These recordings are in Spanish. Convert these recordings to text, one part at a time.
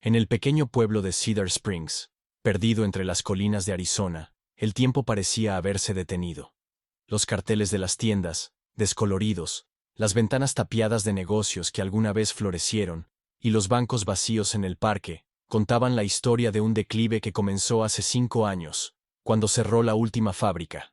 En el pequeño pueblo de Cedar Springs, perdido entre las colinas de Arizona, el tiempo parecía haberse detenido. Los carteles de las tiendas, descoloridos, las ventanas tapiadas de negocios que alguna vez florecieron, y los bancos vacíos en el parque, contaban la historia de un declive que comenzó hace 5 años, cuando cerró la última fábrica.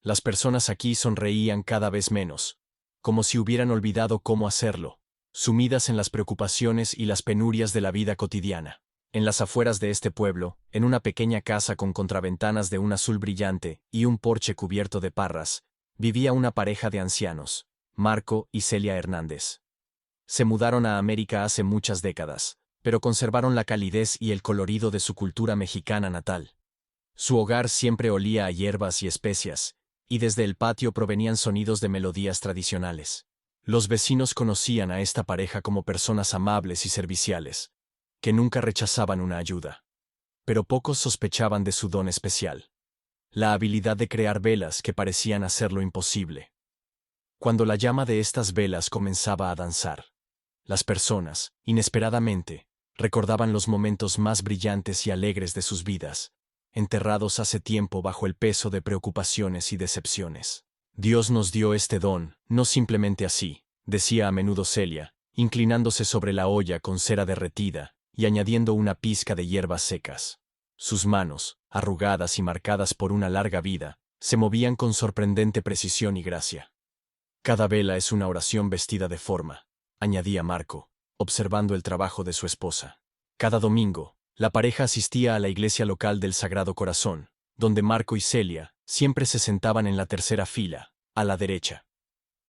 Las personas aquí sonreían cada vez menos, como si hubieran olvidado cómo hacerlo, sumidas en las preocupaciones y las penurias de la vida cotidiana. En las afueras de este pueblo, en una pequeña casa con contraventanas de un azul brillante y un porche cubierto de parras, vivía una pareja de ancianos, Marco y Celia Hernández. Se mudaron a América hace muchas décadas, pero conservaron la calidez y el colorido de su cultura mexicana natal. Su hogar siempre olía a hierbas y especias, y desde el patio provenían sonidos de melodías tradicionales. Los vecinos conocían a esta pareja como personas amables y serviciales, que nunca rechazaban una ayuda. Pero pocos sospechaban de su don especial, la habilidad de crear velas que parecían hacer lo imposible. Cuando la llama de estas velas comenzaba a danzar, las personas, inesperadamente, recordaban los momentos más brillantes y alegres de sus vidas, enterrados hace tiempo bajo el peso de preocupaciones y decepciones. Dios nos dio este don, no simplemente así, decía a menudo Celia, inclinándose sobre la olla con cera derretida y añadiendo una pizca de hierbas secas. Sus manos, arrugadas y marcadas por una larga vida, se movían con sorprendente precisión y gracia. Cada vela es una oración vestida de forma, añadía Marco, observando el trabajo de su esposa. Cada domingo, la pareja asistía a la iglesia local del Sagrado Corazón, donde Marco y Celia siempre se sentaban en la tercera fila, a la derecha.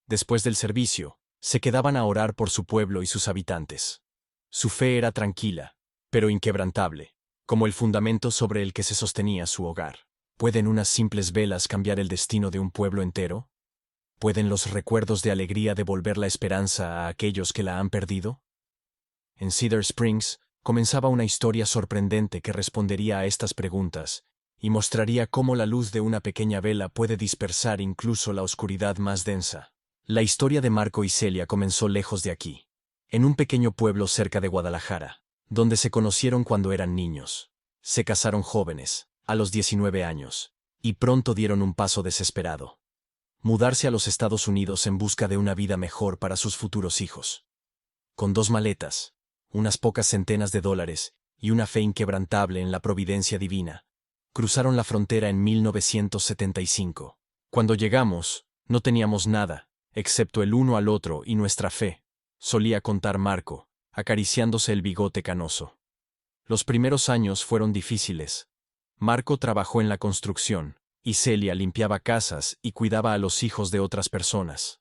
Después del servicio, se quedaban a orar por su pueblo y sus habitantes. Su fe era tranquila, pero inquebrantable, como el fundamento sobre el que se sostenía su hogar. ¿Pueden unas simples velas cambiar el destino de un pueblo entero? ¿Pueden los recuerdos de alegría devolver la esperanza a aquellos que la han perdido? En Cedar Springs, comenzaba una historia sorprendente que respondería a estas preguntas y mostraría cómo la luz de una pequeña vela puede dispersar incluso la oscuridad más densa. La historia de Marco y Celia comenzó lejos de aquí, en un pequeño pueblo cerca de Guadalajara, donde se conocieron cuando eran niños. Se casaron jóvenes, a los 19 años, y pronto dieron un paso desesperado: mudarse a los Estados Unidos en busca de una vida mejor para sus futuros hijos. Con 2 maletas, unas pocas centenas de dólares y una fe inquebrantable en la providencia divina, cruzaron la frontera en 1975. Cuando llegamos, no teníamos nada, excepto el uno al otro y nuestra fe, solía contar Marco, acariciándose el bigote canoso. Los primeros años fueron difíciles. Marco trabajó en la construcción, y Celia limpiaba casas y cuidaba a los hijos de otras personas.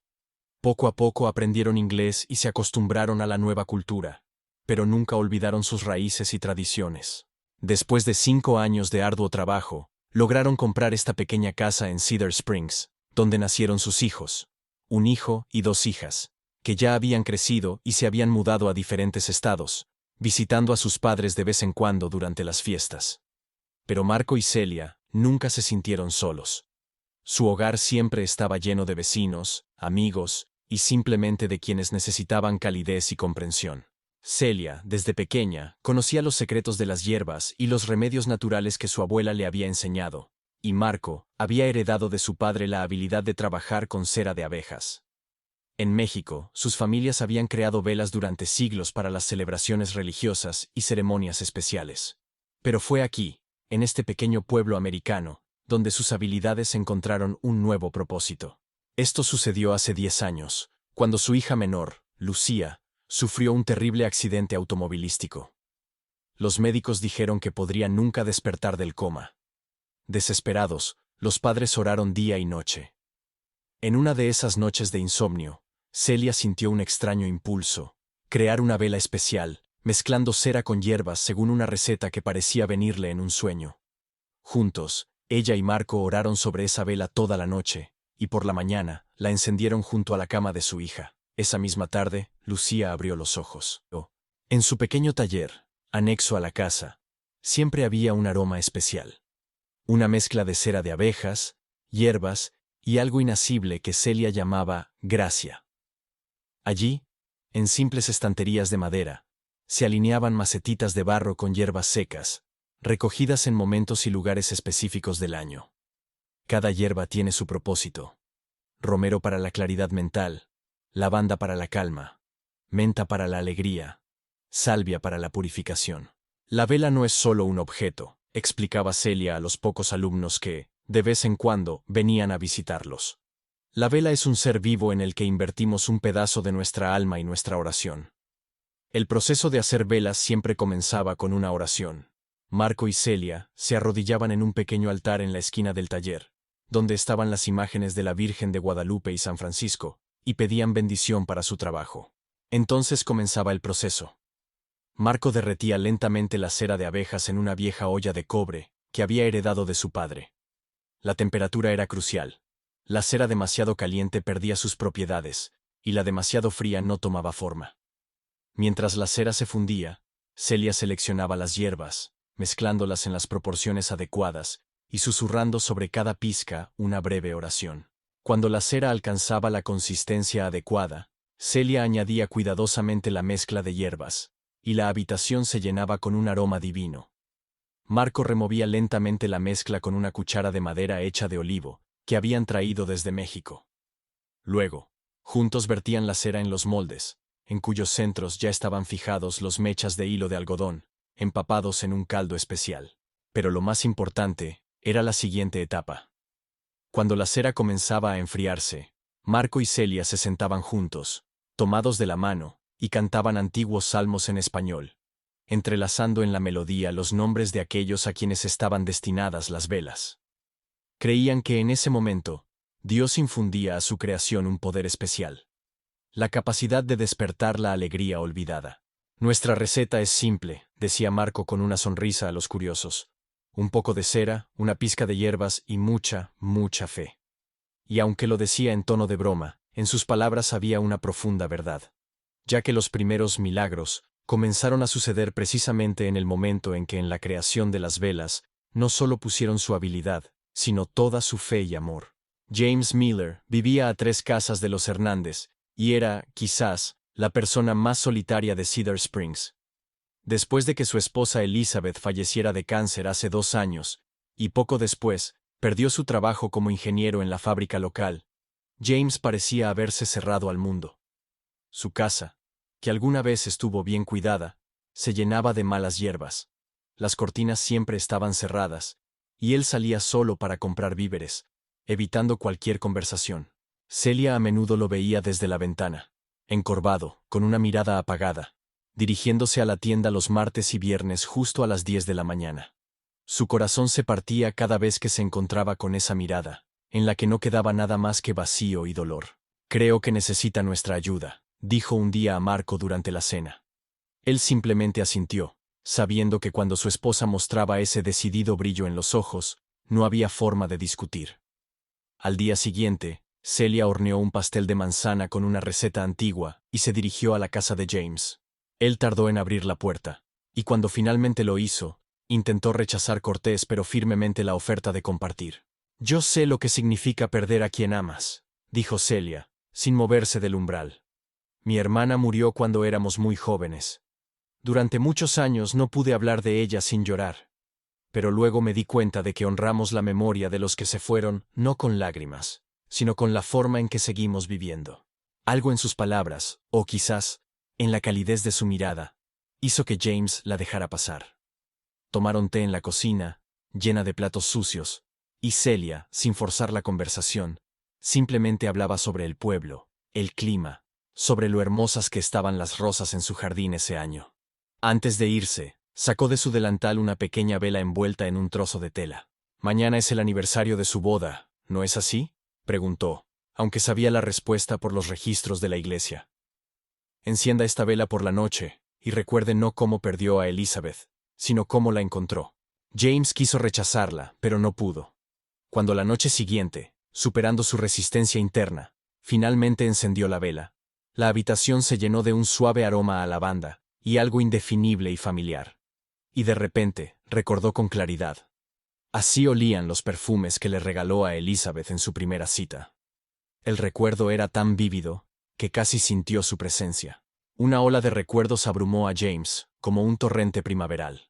Poco a poco aprendieron inglés y se acostumbraron a la nueva cultura, pero nunca olvidaron sus raíces y tradiciones. Después de 5 años de arduo trabajo, lograron comprar esta pequeña casa en Cedar Springs, donde nacieron sus hijos, un hijo y 2 hijas, que ya habían crecido y se habían mudado a diferentes estados, visitando a sus padres de vez en cuando durante las fiestas. Pero Marco y Celia nunca se sintieron solos. Su hogar siempre estaba lleno de vecinos, amigos y simplemente de quienes necesitaban calidez y comprensión. Celia, desde pequeña, conocía los secretos de las hierbas y los remedios naturales que su abuela le había enseñado, y Marco había heredado de su padre la habilidad de trabajar con cera de abejas. En México, sus familias habían creado velas durante siglos para las celebraciones religiosas y ceremonias especiales. Pero fue aquí, en este pequeño pueblo americano, donde sus habilidades encontraron un nuevo propósito. Esto sucedió hace 10 años, cuando su hija menor, Lucía, sufrió un terrible accidente automovilístico. Los médicos dijeron que podría nunca despertar del coma. Desesperados, los padres oraron día y noche. En una de esas noches de insomnio, Celia sintió un extraño impulso: crear una vela especial, mezclando cera con hierbas según una receta que parecía venirle en un sueño. Juntos, ella y Marco oraron sobre esa vela toda la noche, y por la mañana, la encendieron junto a la cama de su hija. Esa misma tarde, Lucía abrió los ojos. En su pequeño taller, anexo a la casa, siempre había un aroma especial. Una mezcla de cera de abejas, hierbas y algo inasible que Celia llamaba gracia. Allí, en simples estanterías de madera, se alineaban macetitas de barro con hierbas secas, recogidas en momentos y lugares específicos del año. Cada hierba tiene su propósito. Romero para la claridad mental, lavanda para la calma, menta para la alegría, salvia para la purificación. La vela no es solo un objeto, explicaba Celia a los pocos alumnos que, de vez en cuando, venían a visitarlos. La vela es un ser vivo en el que invertimos un pedazo de nuestra alma y nuestra oración. El proceso de hacer velas siempre comenzaba con una oración. Marco y Celia se arrodillaban en un pequeño altar en la esquina del taller, donde estaban las imágenes de la Virgen de Guadalupe y San Francisco, y pedían bendición para su trabajo. Entonces comenzaba el proceso. Marco derretía lentamente la cera de abejas en una vieja olla de cobre que había heredado de su padre. La temperatura era crucial. La cera demasiado caliente perdía sus propiedades, y la demasiado fría no tomaba forma. Mientras la cera se fundía, Celia seleccionaba las hierbas, mezclándolas en las proporciones adecuadas y susurrando sobre cada pizca una breve oración. Cuando la cera alcanzaba la consistencia adecuada, Celia añadía cuidadosamente la mezcla de hierbas, y la habitación se llenaba con un aroma divino. Marco removía lentamente la mezcla con una cuchara de madera hecha de olivo, que habían traído desde México. Luego, juntos vertían la cera en los moldes, en cuyos centros ya estaban fijados los mechas de hilo de algodón, empapados en un caldo especial. Pero lo más importante era la siguiente etapa. Cuando la cera comenzaba a enfriarse, Marco y Celia se sentaban juntos, tomados de la mano, y cantaban antiguos salmos en español, entrelazando en la melodía los nombres de aquellos a quienes estaban destinadas las velas. Creían que en ese momento, Dios infundía a su creación un poder especial. La capacidad de despertar la alegría olvidada. Nuestra receta es simple, decía Marco con una sonrisa a los curiosos. Un poco de cera, una pizca de hierbas y mucha, mucha fe. Y aunque lo decía en tono de broma, en sus palabras había una profunda verdad. Ya que los primeros milagros comenzaron a suceder precisamente en el momento en que en la creación de las velas no solo pusieron su habilidad, sino toda su fe y amor. James Miller vivía a 3 casas de los Hernández, y era, quizás, la persona más solitaria de Cedar Springs. Después de que su esposa Elizabeth falleciera de cáncer hace 2 años, y poco después, perdió su trabajo como ingeniero en la fábrica local, James parecía haberse cerrado al mundo. Su casa, que alguna vez estuvo bien cuidada, se llenaba de malas hierbas. Las cortinas siempre estaban cerradas, y él salía solo para comprar víveres, evitando cualquier conversación. Celia a menudo lo veía desde la ventana, encorvado, con una mirada apagada, dirigiéndose a la tienda los martes y viernes justo a las 10 de la mañana. Su corazón se partía cada vez que se encontraba con esa mirada, en la que no quedaba nada más que vacío y dolor. Creo que necesita nuestra ayuda, dijo un día a Marco durante la cena. Él simplemente asintió, sabiendo que cuando su esposa mostraba ese decidido brillo en los ojos, no había forma de discutir. Al día siguiente, Celia horneó un pastel de manzana con una receta antigua y se dirigió a la casa de James. Él tardó en abrir la puerta, y cuando finalmente lo hizo, intentó rechazar cortés pero firmemente la oferta de compartir. «Yo sé lo que significa perder a quien amas», dijo Celia, sin moverse del umbral. «Mi hermana murió cuando éramos muy jóvenes. Durante muchos años no pude hablar de ella sin llorar. Pero luego me di cuenta de que honramos la memoria de los que se fueron no con lágrimas, sino con la forma en que seguimos viviendo». Algo en sus palabras, o quizás, en la calidez de su mirada, hizo que James la dejara pasar. Tomaron té en la cocina, llena de platos sucios, y Celia, sin forzar la conversación, simplemente hablaba sobre el pueblo, el clima, sobre lo hermosas que estaban las rosas en su jardín ese año. Antes de irse, sacó de su delantal una pequeña vela envuelta en un trozo de tela. «Mañana es el aniversario de su boda, ¿no es así?», preguntó, aunque sabía la respuesta por los registros de la iglesia. «Encienda esta vela por la noche, y recuerde no cómo perdió a Elizabeth, sino cómo la encontró». James quiso rechazarla, pero no pudo. Cuando la noche siguiente, superando su resistencia interna, finalmente encendió la vela, la habitación se llenó de un suave aroma a lavanda, y algo indefinible y familiar. Y de repente, recordó con claridad. Así olían los perfumes que le regaló a Elizabeth en su primera cita. El recuerdo era tan vívido, que casi sintió su presencia. Una ola de recuerdos abrumó a James, como un torrente primaveral.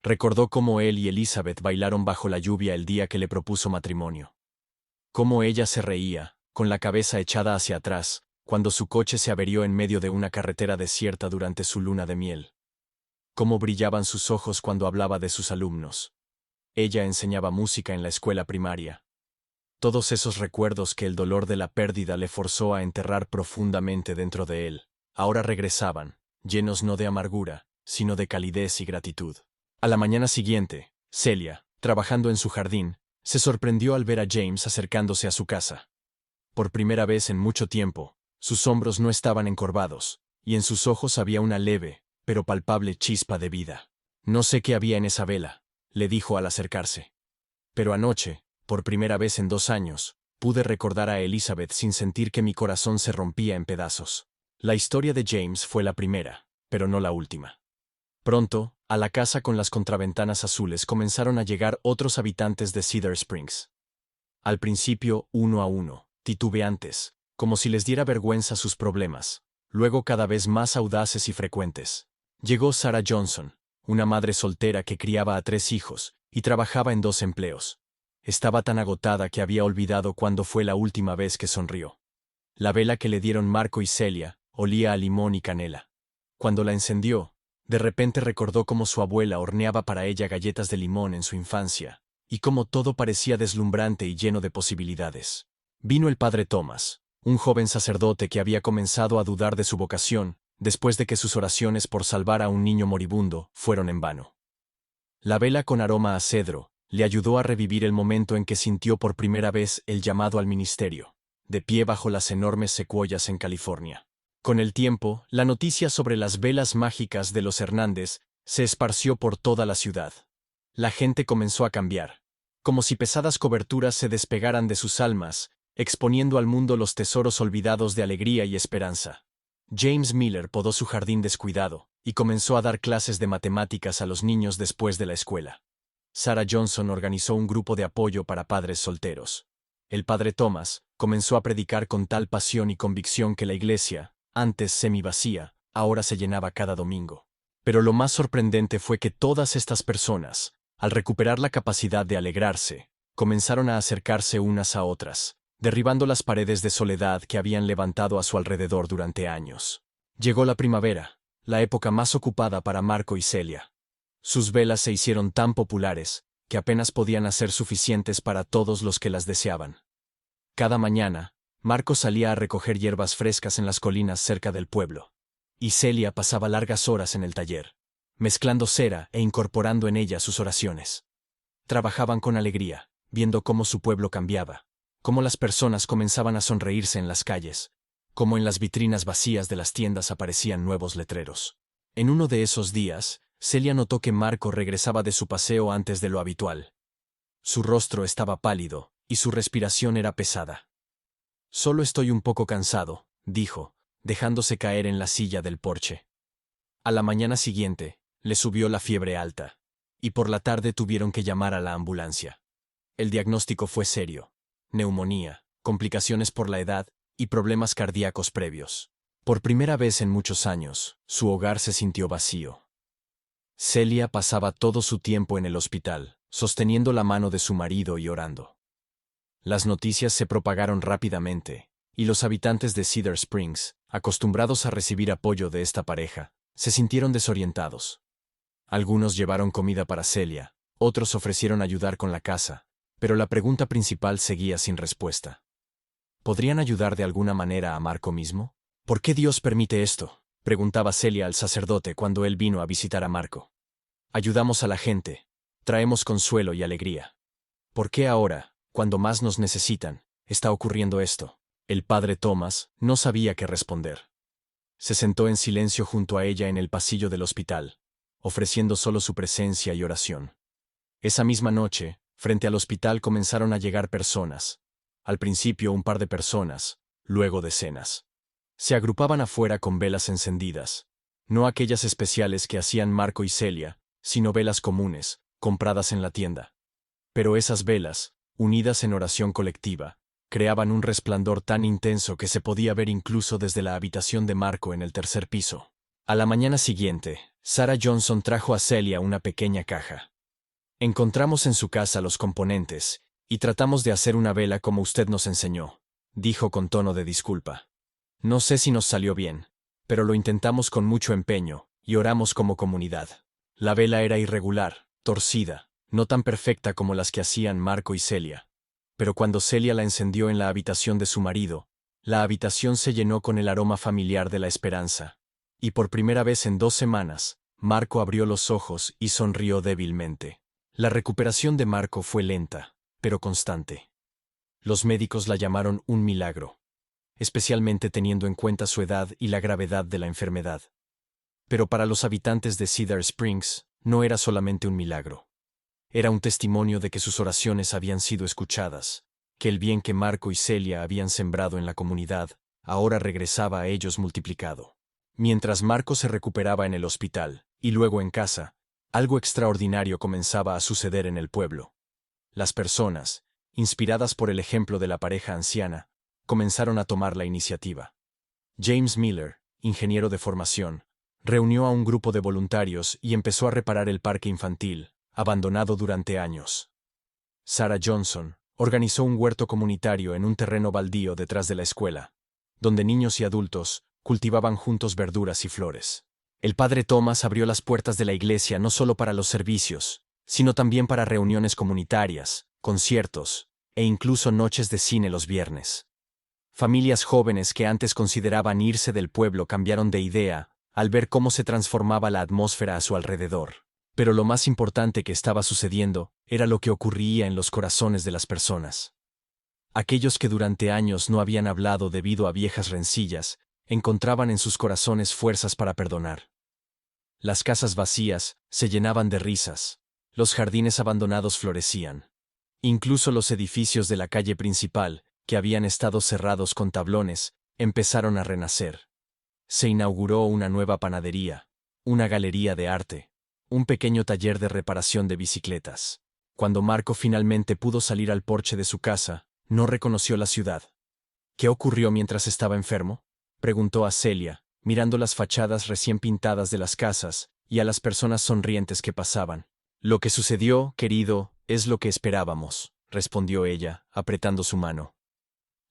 Recordó cómo él y Elizabeth bailaron bajo la lluvia el día que le propuso matrimonio. Cómo ella se reía, con la cabeza echada hacia atrás, cuando su coche se averió en medio de una carretera desierta durante su luna de miel. Cómo brillaban sus ojos cuando hablaba de sus alumnos. Ella enseñaba música en la escuela primaria. Todos esos recuerdos que el dolor de la pérdida le forzó a enterrar profundamente dentro de él, ahora regresaban, llenos no de amargura, sino de calidez y gratitud. A la mañana siguiente, Celia, trabajando en su jardín, se sorprendió al ver a James acercándose a su casa. Por primera vez en mucho tiempo, sus hombros no estaban encorvados, y en sus ojos había una leve, pero palpable chispa de vida. «No sé qué había en esa vela», le dijo al acercarse. «Pero anoche, por primera vez en 2 años, pude recordar a Elizabeth sin sentir que mi corazón se rompía en pedazos». La historia de James fue la primera, pero no la última. Pronto, a la casa con las contraventanas azules comenzaron a llegar otros habitantes de Cedar Springs. Al principio, uno a uno, titubeantes, como si les diera vergüenza sus problemas, luego cada vez más audaces y frecuentes. Llegó Sarah Johnson, una madre soltera que criaba a 3 hijos y trabajaba en 2 empleos. Estaba tan agotada que había olvidado cuándo fue la última vez que sonrió. La vela que le dieron Marco y Celia olía a limón y canela. Cuando la encendió, de repente recordó cómo su abuela horneaba para ella galletas de limón en su infancia, y cómo todo parecía deslumbrante y lleno de posibilidades. Vino el padre Thomas, un joven sacerdote que había comenzado a dudar de su vocación, después de que sus oraciones por salvar a un niño moribundo fueron en vano. La vela con aroma a cedro le ayudó a revivir el momento en que sintió por primera vez el llamado al ministerio, de pie bajo las enormes secuoyas en California. Con el tiempo, la noticia sobre las velas mágicas de los Hernández se esparció por toda la ciudad. La gente comenzó a cambiar, como si pesadas coberturas se despegaran de sus almas, exponiendo al mundo los tesoros olvidados de alegría y esperanza. James Miller podó su jardín descuidado y comenzó a dar clases de matemáticas a los niños después de la escuela. Sarah Johnson organizó un grupo de apoyo para padres solteros. El padre Thomas comenzó a predicar con tal pasión y convicción que la iglesia, antes semivacía, ahora se llenaba cada domingo. Pero lo más sorprendente fue que todas estas personas, al recuperar la capacidad de alegrarse, comenzaron a acercarse unas a otras, derribando las paredes de soledad que habían levantado a su alrededor durante años. Llegó la primavera, la época más ocupada para Marco y Celia. Sus velas se hicieron tan populares que apenas podían ser suficientes para todos los que las deseaban. Cada mañana, Marco salía a recoger hierbas frescas en las colinas cerca del pueblo, y Celia pasaba largas horas en el taller, mezclando cera e incorporando en ella sus oraciones. Trabajaban con alegría, viendo cómo su pueblo cambiaba, cómo las personas comenzaban a sonreírse en las calles, cómo en las vitrinas vacías de las tiendas aparecían nuevos letreros. En uno de esos días, Celia notó que Marco regresaba de su paseo antes de lo habitual. Su rostro estaba pálido, y su respiración era pesada. «Solo estoy un poco cansado», dijo, dejándose caer en la silla del porche. A la mañana siguiente, le subió la fiebre alta, y por la tarde tuvieron que llamar a la ambulancia. El diagnóstico fue serio: neumonía, complicaciones por la edad y problemas cardíacos previos. Por primera vez en muchos años, su hogar se sintió vacío. Celia pasaba todo su tiempo en el hospital, sosteniendo la mano de su marido y orando. Las noticias se propagaron rápidamente, y los habitantes de Cedar Springs, acostumbrados a recibir apoyo de esta pareja, se sintieron desorientados. Algunos llevaron comida para Celia, otros ofrecieron ayudar con la casa, pero la pregunta principal seguía sin respuesta. ¿Podrían ayudar de alguna manera a Marco mismo? ¿Por qué Dios permite esto?, preguntaba Celia al sacerdote cuando él vino a visitar a Marco. Ayudamos a la gente, traemos consuelo y alegría. ¿Por qué ahora, cuando más nos necesitan, está ocurriendo esto? El padre Thomas no sabía qué responder. Se sentó en silencio junto a ella en el pasillo del hospital, ofreciendo solo su presencia y oración. Esa misma noche, frente al hospital comenzaron a llegar personas. Al principio un par de personas, luego decenas. Se agrupaban afuera con velas encendidas, no aquellas especiales que hacían Marco y Celia, sino velas comunes, compradas en la tienda. Pero esas velas, unidas en oración colectiva, creaban un resplandor tan intenso que se podía ver incluso desde la habitación de Marco en el tercer piso. A la mañana siguiente, Sarah Johnson trajo a Celia una pequeña caja. Encontramos en su casa los componentes, y tratamos de hacer una vela como usted nos enseñó, dijo con tono de disculpa. No sé si nos salió bien, pero lo intentamos con mucho empeño, y oramos como comunidad. La vela era irregular, torcida, no tan perfecta como las que hacían Marco y Celia. Pero cuando Celia la encendió en la habitación de su marido, la habitación se llenó con el aroma familiar de la esperanza. Y por primera vez en 2 semanas, Marco abrió los ojos y sonrió débilmente. La recuperación de Marco fue lenta, pero constante. Los médicos la llamaron un milagro, especialmente teniendo en cuenta su edad y la gravedad de la enfermedad. Pero para los habitantes de Cedar Springs, no era solamente un milagro. Era un testimonio de que sus oraciones habían sido escuchadas, que el bien que Marco y Celia habían sembrado en la comunidad, ahora regresaba a ellos multiplicado. Mientras Marco se recuperaba en el hospital, y luego en casa, algo extraordinario comenzaba a suceder en el pueblo. Las personas, inspiradas por el ejemplo de la pareja anciana, comenzaron a tomar la iniciativa. James Miller, ingeniero de formación, reunió a un grupo de voluntarios y empezó a reparar el parque infantil, abandonado durante años. Sarah Johnson organizó un huerto comunitario en un terreno baldío detrás de la escuela, donde niños y adultos cultivaban juntos verduras y flores. El padre Thomas abrió las puertas de la iglesia no solo para los servicios, sino también para reuniones comunitarias, conciertos, e incluso noches de cine los viernes. Familias jóvenes que antes consideraban irse del pueblo cambiaron de idea al ver cómo se transformaba la atmósfera a su alrededor. Pero lo más importante que estaba sucediendo era lo que ocurría en los corazones de las personas. Aquellos que durante años no habían hablado debido a viejas rencillas, encontraban en sus corazones fuerzas para perdonar. Las casas vacías se llenaban de risas, los jardines abandonados florecían. Incluso los edificios de la calle principal, que habían estado cerrados con tablones, empezaron a renacer. Se inauguró una nueva panadería, una galería de arte, un pequeño taller de reparación de bicicletas. Cuando Marco finalmente pudo salir al porche de su casa, no reconoció la ciudad. ¿Qué ocurrió mientras estaba enfermo?, preguntó a Celia, mirando las fachadas recién pintadas de las casas y a las personas sonrientes que pasaban. Lo que sucedió, querido, es lo que esperábamos, respondió ella, apretando su mano.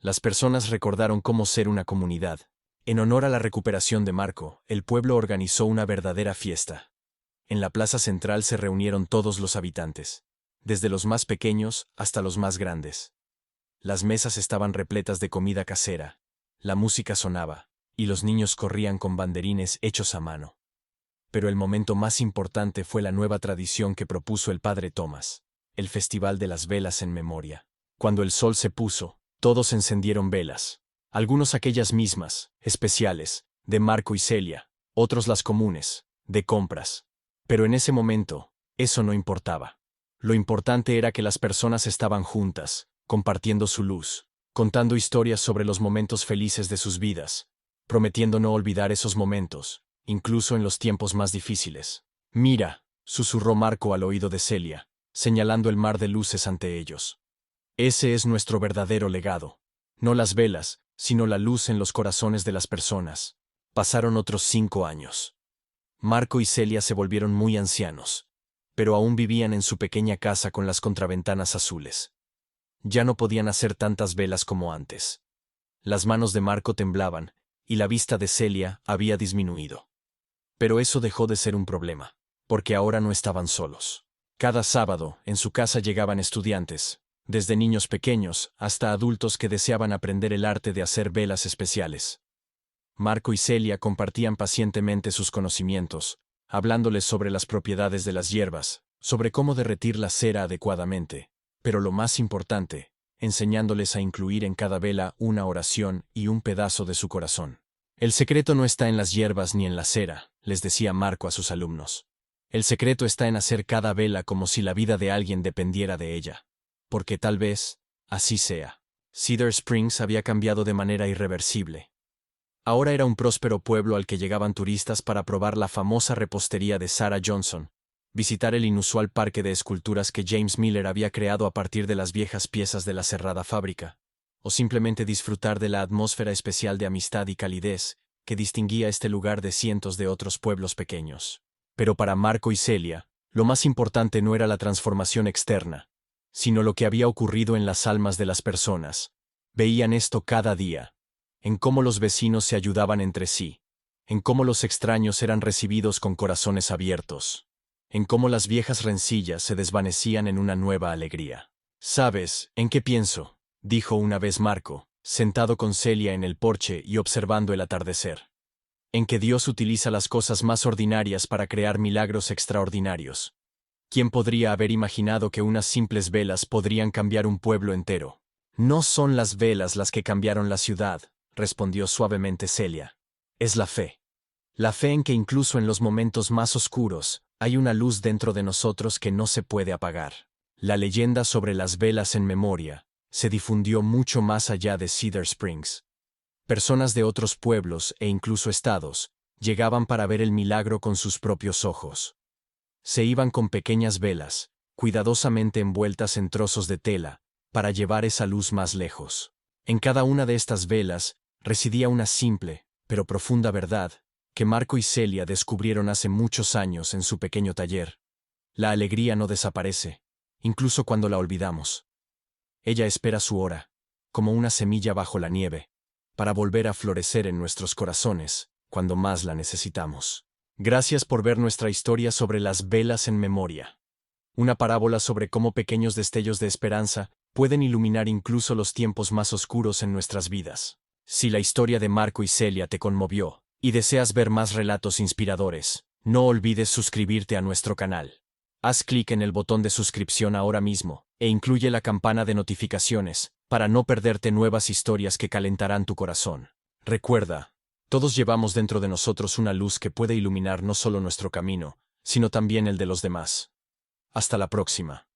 Las personas recordaron cómo ser una comunidad. En honor a la recuperación de Marco, el pueblo organizó una verdadera fiesta. En la plaza central se reunieron todos los habitantes, desde los más pequeños hasta los más grandes. Las mesas estaban repletas de comida casera, la música sonaba, y los niños corrían con banderines hechos a mano. Pero el momento más importante fue la nueva tradición que propuso el padre Thomas, el Festival de las Velas en memoria. Cuando el sol se puso, todos encendieron velas. Algunos aquellas mismas, especiales, de Marco y Celia, otros las comunes, de compras. Pero en ese momento, eso no importaba. Lo importante era que las personas estaban juntas, compartiendo su luz, contando historias sobre los momentos felices de sus vidas, prometiendo no olvidar esos momentos, incluso en los tiempos más difíciles. Mira, susurró Marco al oído de Celia, señalando el mar de luces ante ellos. Ese es nuestro verdadero legado. No las velas, sino la luz en los corazones de las personas. Pasaron otros 5 años. Marco y Celia se volvieron muy ancianos, pero aún vivían en su pequeña casa con las contraventanas azules. Ya no podían hacer tantas velas como antes. Las manos de Marco temblaban, y la vista de Celia había disminuido. Pero eso dejó de ser un problema, porque ahora no estaban solos. Cada sábado, en su casa llegaban estudiantes, desde niños pequeños hasta adultos que deseaban aprender el arte de hacer velas especiales. Marco y Celia compartían pacientemente sus conocimientos, hablándoles sobre las propiedades de las hierbas, sobre cómo derretir la cera adecuadamente, pero lo más importante, enseñándoles a incluir en cada vela una oración y un pedazo de su corazón. El secreto no está en las hierbas ni en la cera, les decía Marco a sus alumnos. El secreto está en hacer cada vela como si la vida de alguien dependiera de ella. Porque tal vez, así sea. Cedar Springs había cambiado de manera irreversible. Ahora era un próspero pueblo al que llegaban turistas para probar la famosa repostería de Sarah Johnson, visitar el inusual parque de esculturas que James Miller había creado a partir de las viejas piezas de la cerrada fábrica, o simplemente disfrutar de la atmósfera especial de amistad y calidez que distinguía este lugar de cientos de otros pueblos pequeños. Pero para Marco y Celia, lo más importante no era la transformación externa, sino lo que había ocurrido en las almas de las personas. Veían esto cada día, en cómo los vecinos se ayudaban entre sí, en cómo los extraños eran recibidos con corazones abiertos, en cómo las viejas rencillas se desvanecían en una nueva alegría. ¿Sabes en qué pienso?, dijo una vez Marco, sentado con Celia en el porche y observando el atardecer. En que Dios utiliza las cosas más ordinarias para crear milagros extraordinarios. ¿Quién podría haber imaginado que unas simples velas podrían cambiar un pueblo entero? No son las velas las que cambiaron la ciudad, respondió suavemente Celia. Es la fe. La fe en que incluso en los momentos más oscuros, hay una luz dentro de nosotros que no se puede apagar. La leyenda sobre las velas en memoria se difundió mucho más allá de Cedar Springs. Personas de otros pueblos e incluso estados llegaban para ver el milagro con sus propios ojos. Se iban con pequeñas velas, cuidadosamente envueltas en trozos de tela, para llevar esa luz más lejos. En cada una de estas velas residía una simple, pero profunda verdad, que Marco y Celia descubrieron hace muchos años en su pequeño taller. La alegría no desaparece, incluso cuando la olvidamos. Ella espera su hora, como una semilla bajo la nieve, para volver a florecer en nuestros corazones, cuando más la necesitamos. Gracias por ver nuestra historia sobre las velas en memoria. Una parábola sobre cómo pequeños destellos de esperanza pueden iluminar incluso los tiempos más oscuros en nuestras vidas. Si la historia de Marco y Celia te conmovió, y deseas ver más relatos inspiradores, no olvides suscribirte a nuestro canal. Haz clic en el botón de suscripción ahora mismo, e incluye la campana de notificaciones, para no perderte nuevas historias que calentarán tu corazón. Recuerda, todos llevamos dentro de nosotros una luz que puede iluminar no solo nuestro camino, sino también el de los demás. Hasta la próxima.